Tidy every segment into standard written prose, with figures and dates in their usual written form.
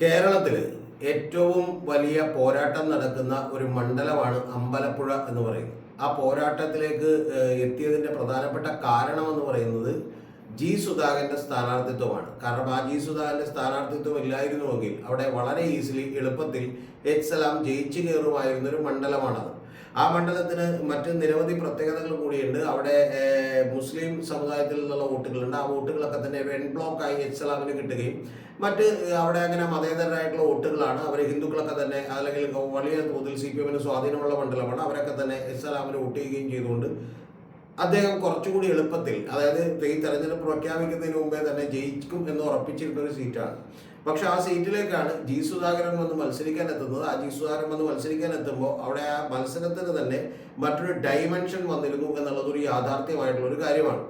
കേരളത്തിൽ ഏറ്റവും വലിയ പോരാട്ടം നടക്കുന്ന ഒരു മണ്ഡലമാണ് അമ്പലപ്പുഴ എന്ന് പറയുന്നത്. ആ പോരാട്ടത്തിലേക്ക് എത്തിയതിൻ്റെ പ്രധാനപ്പെട്ട കാരണം എന്ന് പറയുന്നത് ജി സുധാകരൻ്റെ സ്ഥാനാർത്ഥിത്വമാണ്. കാരണം ആ ജി സുധാകരൻ്റെ സ്ഥാനാർത്ഥിത്വം ഇല്ലായിരുന്നുവെങ്കിൽ അവിടെ വളരെ എളുപ്പത്തിൽ എച്ച് സലാം ജയിച്ചു കയറുമായിരുന്നൊരു മണ്ഡലമാണത്. ആ മണ്ഡലത്തിന് മറ്റ് നിരവധി പ്രത്യേകതകൾ കൂടിയുണ്ട്. അവിടെ മുസ്ലിം സമുദായത്തിൽ നിന്നുള്ള വോട്ടുകളുണ്ട്. ആ വോട്ടുകളൊക്കെ തന്നെ ഒരു എൻ ബ്ലോക്കായി എച്ച് സലാമിന് കിട്ടുകയും മറ്റ് അവിടെ അങ്ങനെ മതേതരരായിട്ടുള്ള വോട്ടുകളാണ്. അവർ ഹിന്ദുക്കളൊക്കെ തന്നെ അല്ലെങ്കിൽ വലിയ തോതിൽ CPM സ്വാധീനമുള്ള മണ്ഡലമാണ്. അവരൊക്കെ തന്നെ എച്ച് സലാമിന് വോട്ട് ചെയ്യുകയും ചെയ്തുകൊണ്ട് അദ്ദേഹം കുറച്ചുകൂടി എളുപ്പത്തിൽ, അതായത് ഈ തെരഞ്ഞെടുപ്പ് പ്രഖ്യാപിക്കുന്നതിന് മുമ്പേ തന്നെ ജയിക്കും എന്ന് ഉറപ്പിച്ചിരുന്ന ഒരു സീറ്റാണ്. പക്ഷെ ആ സീറ്റിലേക്കാണ് ജി സുധാകരൻ വന്ന് മത്സരിക്കാൻ എത്തുന്നത്. ആ ജി സുധാകരൻ വന്ന് മത്സരിക്കാൻ എത്തുമ്പോൾ അവിടെ ആ മത്സരത്തിന് തന്നെ മറ്റൊരു ഡൈമെൻഷൻ വന്നിരുന്നു എന്നുള്ളത് ഒരു യാഥാർത്ഥ്യമായിട്ടുള്ള ഒരു കാര്യമാണ്.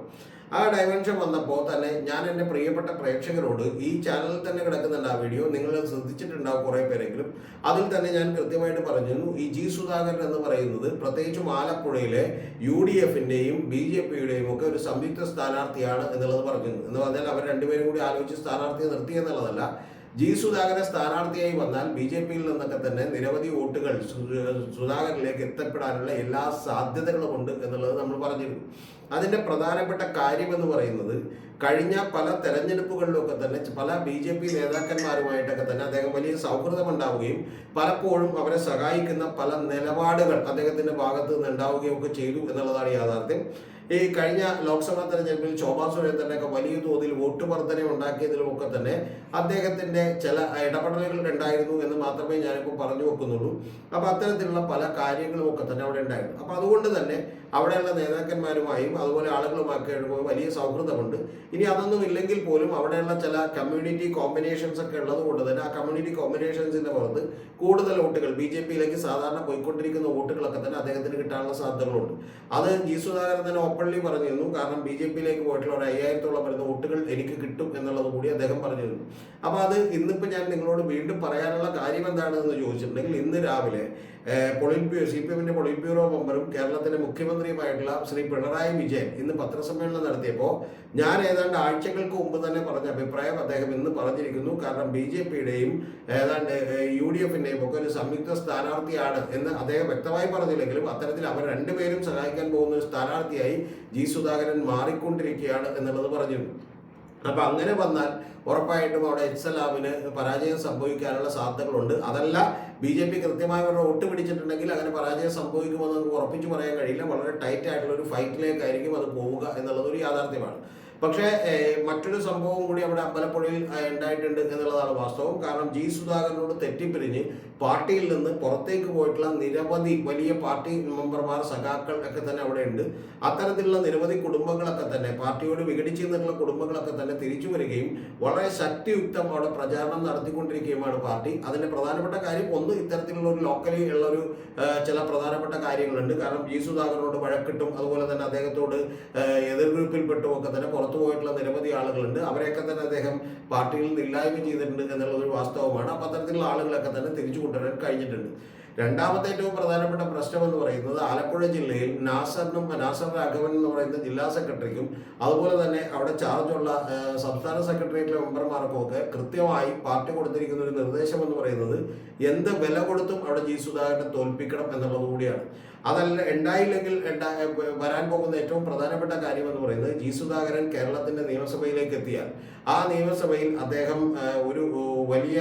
ആ ഡൈമെൻഷൻ വന്നപ്പോൾ തന്നെ ഞാൻ എൻ്റെ പ്രിയപ്പെട്ട പ്രേക്ഷകരോട്, ഈ ചാനലിൽ തന്നെ കിടക്കുന്നുണ്ട് ആ വീഡിയോ, നിങ്ങൾ ശ്രദ്ധിച്ചിട്ടുണ്ടാവും കുറേ പേരെങ്കിലും. അതിൽ തന്നെ ഞാൻ കൃത്യമായിട്ട് പറഞ്ഞിരുന്നു, ഈ ജി സുധാകരൻ എന്ന് പറയുന്നത് പ്രത്യേകിച്ചും ആലപ്പുഴയിലെ UDFൻ്റെയും BJPയുടെയും ഒക്കെ ഒരു സംയുക്ത സ്ഥാനാർത്ഥിയാണ് എന്നുള്ളത് പറഞ്ഞിരുന്നു. എന്ന് പറഞ്ഞാൽ അവർ രണ്ടുപേരും കൂടി ആലോചിച്ച് സ്ഥാനാർത്ഥിയെ നിർത്തി എന്നുള്ളതല്ല. ജി സുധാകരൻ സ്ഥാനാർത്ഥിയായി വന്നാൽ BJPയിൽ നിന്നൊക്കെ തന്നെ നിരവധി വോട്ടുകൾ സുധാകരനിലേക്ക് എത്തപ്പെടാനുള്ള എല്ലാ സാധ്യതകളുമുണ്ട് എന്നുള്ളത് നമ്മൾ പറഞ്ഞിരുന്നു. അതിൻ്റെ പ്രധാനപ്പെട്ട കാര്യമെന്ന് പറയുന്നത്, കഴിഞ്ഞ പല തെരഞ്ഞെടുപ്പുകളിലൊക്കെ തന്നെ പല BJP നേതാക്കന്മാരുമായിട്ടൊക്കെ തന്നെ അദ്ദേഹം വലിയ സൗഹൃദമുണ്ടാവുകയും പലപ്പോഴും അവരെ സഹായിക്കുന്ന പല നിലപാടുകൾ അദ്ദേഹത്തിൻ്റെ ഭാഗത്ത് നിന്ന് ഉണ്ടാവുകയും ഒക്കെ ചെയ്തു എന്നുള്ളതാണ് യാഥാർത്ഥ്യം. ഈ കഴിഞ്ഞ ലോക്സഭാ തെരഞ്ഞെടുപ്പിൽ ശോഭാ സുരേന്ദ്രനൊക്കെ വലിയ തോതിൽ വോട്ട് വർധന ഉണ്ടാക്കിയതിലുമൊക്കെ തന്നെ അദ്ദേഹത്തിൻ്റെ ചില ഇടപെടലുകൾ ഉണ്ടായിരുന്നു എന്ന് മാത്രമേ ഞാനിപ്പോൾ പറഞ്ഞു വെക്കുന്നുള്ളൂ. അപ്പോൾ അത്തരത്തിലുള്ള പല കാര്യങ്ങളും ഒക്കെ തന്നെ അവിടെ ഉണ്ടായിരുന്നു. അപ്പോൾ അതുകൊണ്ട് തന്നെ അവിടെയുള്ള നേതാക്കന്മാരുമായും അതുപോലെ ആളുകളുമൊക്കെ വലിയ സൗഹൃദമുണ്ട്. ഇനി അതൊന്നും ഇല്ലെങ്കിൽ പോലും അവിടെയുള്ള ചില കമ്മ്യൂണിറ്റി കോമ്പിനേഷൻസ് ഒക്കെ ഉള്ളത് കൊണ്ട് തന്നെ ആ കമ്മ്യൂണിറ്റി കോമ്പിനേഷൻസിൻ്റെ പുറത്ത് കൂടുതൽ വോട്ടുകൾ BJPയിലേക്ക് സാധാരണ പോയിക്കൊണ്ടിരിക്കുന്ന വോട്ടുകളൊക്കെ തന്നെ അദ്ദേഹത്തിന് കിട്ടാനുള്ള സാധ്യതകളുണ്ട്. അത് ജി സുധാകരൻ തന്നെ ഓപ്പൺലി പറഞ്ഞിരുന്നു. കാരണം BJPയിലേക്ക് പോയിട്ടുള്ള ഒരു 5000-ഓളം വരുന്ന വോട്ടുകൾ എനിക്ക് കിട്ടും എന്നുള്ളത് കൂടി അദ്ദേഹം പറഞ്ഞിരുന്നു. അപ്പോൾ അത് ഇന്നിപ്പോൾ ഞാൻ നിങ്ങളോട് വീണ്ടും പറയാനുള്ള കാര്യം എന്താണെന്ന് ചോദിച്ചിട്ടുണ്ടെങ്കിൽ, ഇന്ന് രാവിലെ CPMൻ്റെ പൊളിറ്റ് ബ്യൂറോ മെമ്പറും കേരളത്തിൻ്റെ മുഖ്യമന്ത്രിയുമായിട്ടുള്ള ശ്രീ പിണറായി വിജയൻ ഇന്ന് പത്രസമ്മേളനം നടത്തിയപ്പോൾ ഞാൻ ഏതാണ്ട് ആഴ്ചകൾക്ക് മുമ്പ് തന്നെ പറഞ്ഞ അഭിപ്രായം അദ്ദേഹം ഇന്ന് പറഞ്ഞിരിക്കുന്നു. കാരണം BJPയുടെയും ഏതാണ്ട് UDFൻ്റെയും ഒക്കെ ഒരു സംയുക്ത സ്ഥാനാർത്ഥിയാണ് എന്ന് അദ്ദേഹം വ്യക്തമായി പറഞ്ഞില്ലെങ്കിലും അത്തരത്തിൽ അവർ രണ്ടുപേരും സഹായിക്കാൻ പോകുന്ന ഒരു സ്ഥാനാർത്ഥിയായി ജി സുധാകരൻ മാറിക്കൊണ്ടിരിക്കുകയാണ് എന്നുള്ളത് പറഞ്ഞിരുന്നു. അപ്പം അങ്ങനെ വന്നാൽ ഉറപ്പായിട്ടും അവിടെ എച്ച് സലാമിന് പരാജയം സംഭവിക്കാനുള്ള സാധ്യതകളുണ്ട്. അതല്ല BJP കൃത്യമായി അവരുടെ വോട്ട് പിടിച്ചിട്ടുണ്ടെങ്കിൽ അങ്ങനെ പരാജയം സംഭവിക്കുമെന്ന് നമുക്ക് ഉറപ്പിച്ച് പറയാൻ കഴിയില്ല. വളരെ ടൈറ്റ് ആയിട്ടുള്ള ഒരു ഫൈറ്റിലേക്കായിരിക്കും അത് പോവുക എന്നുള്ളത് ഒരു യാഥാർത്ഥ്യമാണ്. പക്ഷേ മറ്റൊരു സംഭവം കൂടി അവിടെ അമ്പലപ്പുഴയിൽ ഉണ്ടായിട്ടുണ്ട് എന്നുള്ളതാണ് വാസ്തവം. കാരണം ജി സുധാകരനോട് തെറ്റിപ്പിരിഞ്ഞ് പാർട്ടിയിൽ നിന്ന് പുറത്തേക്ക് പോയിട്ടുള്ള നിരവധി വലിയ പാർട്ടി മെമ്പർമാർ, സഖാക്കൾ ഒക്കെ തന്നെ അവിടെ ഉണ്ട്. അത്തരത്തിലുള്ള നിരവധി കുടുംബങ്ങളൊക്കെ തന്നെ പാർട്ടിയോട് വിഘടിച്ചു നിന്നുള്ള കുടുംബങ്ങളൊക്കെ തന്നെ തിരിച്ചു വരികയും വളരെ ശക്തിയുക്തം അവിടെ പ്രചാരണം നടത്തിക്കൊണ്ടിരിക്കുകയുമാണ് പാർട്ടി. അതിൻ്റെ പ്രധാനപ്പെട്ട കാര്യം ഒന്ന്, ഇത്തരത്തിലുള്ള ഒരു ലോക്കലി ഉള്ളൊരു ചില പ്രധാനപ്പെട്ട കാര്യങ്ങളുണ്ട്. കാരണം ജി സുധാകരനോട് വഴക്കിട്ടും അതുപോലെ തന്നെ അദ്ദേഹത്തോട് എതിർ ഗ്രൂപ്പിൽപ്പെട്ടും ഒക്കെ തന്നെ പുറത്തു പോയിട്ടുള്ള നിരവധി ആളുകളുണ്ട്. അവരെയൊക്കെ തന്നെ അദ്ദേഹം പാർട്ടിയിൽ നിന്ന് ഇല്ലായ്മ ചെയ്തിട്ടുണ്ട് എന്നുള്ളതൊരു വാസ്തവമാണ്. അപ്പോൾ അത്തരത്തിലുള്ള ആളുകളൊക്കെ തന്നെ തിരിച്ചു കൊണ്ടുവരാൻ കഴിഞ്ഞിട്ടുണ്ട്. രണ്ടാമത്തെ ഏറ്റവും പ്രധാനപ്പെട്ട പ്രശ്നം എന്ന് പറയുന്നത്, ആലപ്പുഴ ജില്ലയിൽ നാസർ രാഘവൻ എന്ന് പറയുന്ന ജില്ലാ സെക്രട്ടറിക്കും അതുപോലെ തന്നെ അവിടെ ചാർജുള്ള സംസ്ഥാന സെക്രട്ടേറിയറ്റിലെ മെമ്പർമാർക്കും ഒക്കെ കൃത്യമായി പാർട്ടി കൊടുത്തിരിക്കുന്ന ഒരു നിർദ്ദേശം എന്ന് പറയുന്നത്, എന്ത് വില കൊടുത്തും അവിടെ ജി സുധാകരനെ തോൽപ്പിക്കണം എന്നുള്ളത് കൂടിയാണ്. അതല്ല ഉണ്ടായില്ലെങ്കിൽ വരാൻ പോകുന്ന ഏറ്റവും പ്രധാനപ്പെട്ട കാര്യം എന്ന് പറയുന്നത്, ജി സുധാകരൻ കേരളത്തിൻ്റെ നിയമസഭയിലേക്ക് എത്തിയാൽ ആ നിയമസഭയിൽ അദ്ദേഹം ഒരു വലിയ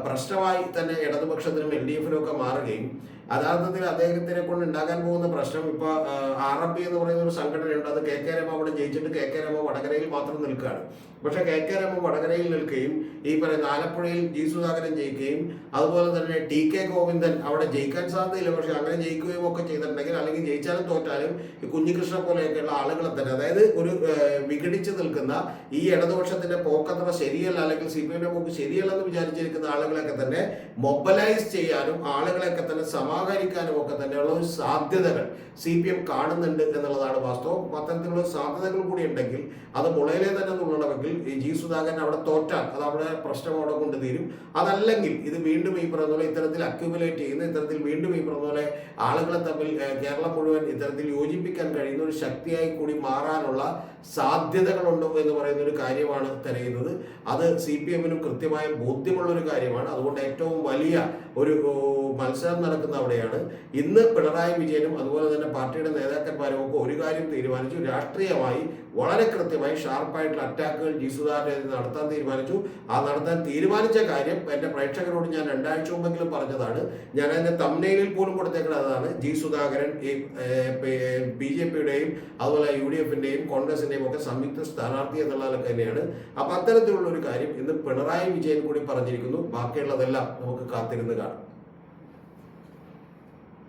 പ്രശ്നമായി തന്നെ ഇടതുപക്ഷത്തിനും LDFനും ഒക്കെ മാറുകയും യഥാർത്ഥത്തിൽ അദ്ദേഹത്തിനെ കൊണ്ട് ഉണ്ടാകാൻ പോകുന്ന പ്രശ്നം, ഇപ്പോൾ RMP എന്ന് പറയുന്ന ഒരു സംഘടനയുണ്ട്. അത് KK രമ അവിടെ ജയിച്ചിട്ട് KK രമ വടകരയിൽ മാത്രം നിൽക്കുകയാണ്. പക്ഷേ KK രമ വടകരയിൽ നിൽക്കുകയും ഈ പറയുന്ന ആലപ്പുഴയിൽ ജി സുധാകരൻ ജയിക്കുകയും അതുപോലെ തന്നെ TK ഗോവിന്ദൻ അവിടെ ജയിക്കാൻ സാധ്യതയില്ല, പക്ഷെ അങ്ങനെ ജയിക്കുകയും ഒക്കെ ചെയ്തിട്ടുണ്ടെങ്കിൽ, അല്ലെങ്കിൽ ജയിച്ചാലും തോറ്റാലും ഈ കുഞ്ഞികൃഷ്ണ പോലെയൊക്കെയുള്ള ആളുകളെ തന്നെ, അതായത് ഒരു വിഘടിച്ച് നിൽക്കുന്ന ഈ ഇടതുപക്ഷത്തിന്റെ പോക്കത്ര ശരിയല്ല, അല്ലെങ്കിൽ CPMന്റെ പോക്ക് ശരിയല്ലെന്ന് വിചാരിച്ചിരിക്കുന്ന ആളുകളെയൊക്കെ തന്നെ മൊബിലൈസ് ചെയ്യാനും ആളുകളെയൊക്കെ തന്നെ സമാഹരിക്കാനും ഒക്കെ തന്നെയുള്ള ഒരു സാധ്യതകൾ CPM കാണുന്നുണ്ട് എന്നുള്ളതാണ് വാസ്തവം. അത്തരത്തിലുള്ള സാധ്യതകൾ കൂടി ഉണ്ടെങ്കിൽ അത് മുളയിലെ തന്നെ നുള്ളണമെങ്കിൽ ഈ ജി സുധാകരൻ അവിടെ തോറ്റാൽ അത് അവിടെ പ്രശ്നം അവിടെ കൊണ്ട് തീരും. അതല്ലെങ്കിൽ ഇത് വീണ്ടും ഈ പറഞ്ഞ പോലെ ഇത്തരത്തിൽ അക്യുമുലേറ്റ് ചെയ്യുന്ന, ഇത്തരത്തിൽ വീണ്ടും ഈ പറഞ്ഞ പോലെ ആളുകളെ തമ്മിൽ കേരളം മുഴുവൻ ഇത്തരത്തിൽ യോജിപ്പിക്കാൻ കഴിയുന്ന ഒരു ശക്തിയായി കൂടി മാറാനുള്ള സാധ്യതകളുണ്ടോ എന്ന് പറയുന്ന ഒരു കാര്യമാണ് തെരയുന്നത്. അത് CPM-നും കൃത്യമായ ബോധ്യമുള്ളൊരു കാര്യമാണ്. അതുകൊണ്ട് ഏറ്റവും വലിയ ഒരു മത്സരം നടക്കുന്ന അവിടെയാണ്. ഇന്ന് പിണറായി വിജയനും അതുപോലെ തന്നെ പാർട്ടിയുടെ നേതാക്കന്മാരും ഒക്കെ ഒരു കാര്യം തീരുമാനിച്ചു. രാഷ്ട്രീയമായി വളരെ കൃത്യമായി ഷാർപ്പായിട്ടുള്ള അറ്റാക്കുകൾ ജി സുധാകരൻ നടത്താൻ തീരുമാനിച്ചു. ആ നടത്താൻ തീരുമാനിച്ച കാര്യം എൻ്റെ പ്രേക്ഷകരോട് ഞാൻ 2 ആഴ്ച മുമ്പെങ്കിലും പറഞ്ഞതാണ്. ഞാൻ അതിൻ്റെ തംബ്നെയിലിൽ പോലും കൊടുത്തേക്കുന്നത് അതാണ്. ജി സുധാകരൻ BJP-യുടെയും അതുപോലെ UDF-ന്റെയും കോൺഗ്രസിന്റെയും ഒക്കെ സംയുക്ത സ്ഥാനാർത്ഥി എന്നുള്ളതൊക്കെ തന്നെയാണ്. അപ്പം അത്തരത്തിലുള്ള ഒരു കാര്യം ഇന്ന് പിണറായി വിജയൻ കൂടി പറഞ്ഞിരിക്കുന്നു. ബാക്കിയുള്ളതെല്ലാം നമുക്ക് കാത്തിരുന്ന് കാണാം.